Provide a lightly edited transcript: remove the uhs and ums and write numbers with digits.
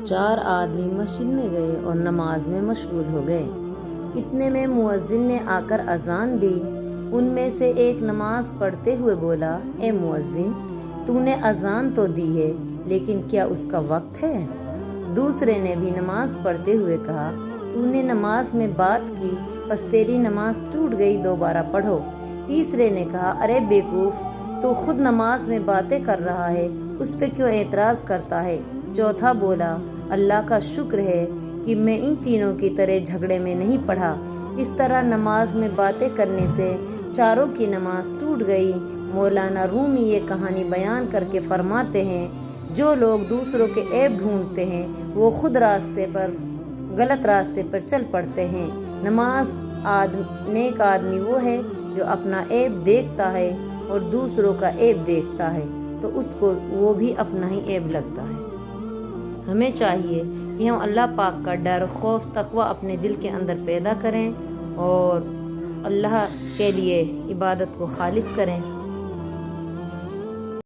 4 آدمی مسجد میں گئے اور نماز میں مشغول ہو گئے۔ اتنے میں مؤذن نے آ کر اذان دی۔ ان میں سے ایک نماز پڑھتے ہوئے بولا، اے مؤذن، تو نے اذان تو دی ہے لیکن کیا اس کا وقت ہے؟ دوسرے نے بھی نماز پڑھتے ہوئے کہا، تو نے نماز میں بات کی بس تیری نماز ٹوٹ گئی، دوبارہ پڑھو۔ تیسرے نے کہا، ارے بیوقوف، تو خود نماز میں باتیں کر رہا ہے، اس پہ کیوں اعتراض کرتا ہے؟ چوتھا بولا، اللہ کا شکر ہے کہ میں ان تینوں کی طرح جھگڑے میں نہیں پڑھا۔ اس طرح نماز میں باتیں کرنے سے چاروں کی نماز ٹوٹ گئی۔ مولانا رومی یہ کہانی بیان کر کے فرماتے ہیں، جو لوگ دوسروں کے عیب ڈھونڈتے ہیں وہ خود غلط راستے پر چل پڑتے ہیں۔ نیک آدمی وہ ہے جو اپنا عیب دیکھتا ہے اور دوسروں کا عیب دیکھتا ہے تو اس کو وہ بھی اپنا ہی عیب لگتا ہے۔ ہمیں چاہیے کہ ہم اللہ پاک کا ڈر، خوف، تقوی اپنے دل کے اندر پیدا کریں اور اللہ کے لیے عبادت کو خالص کریں۔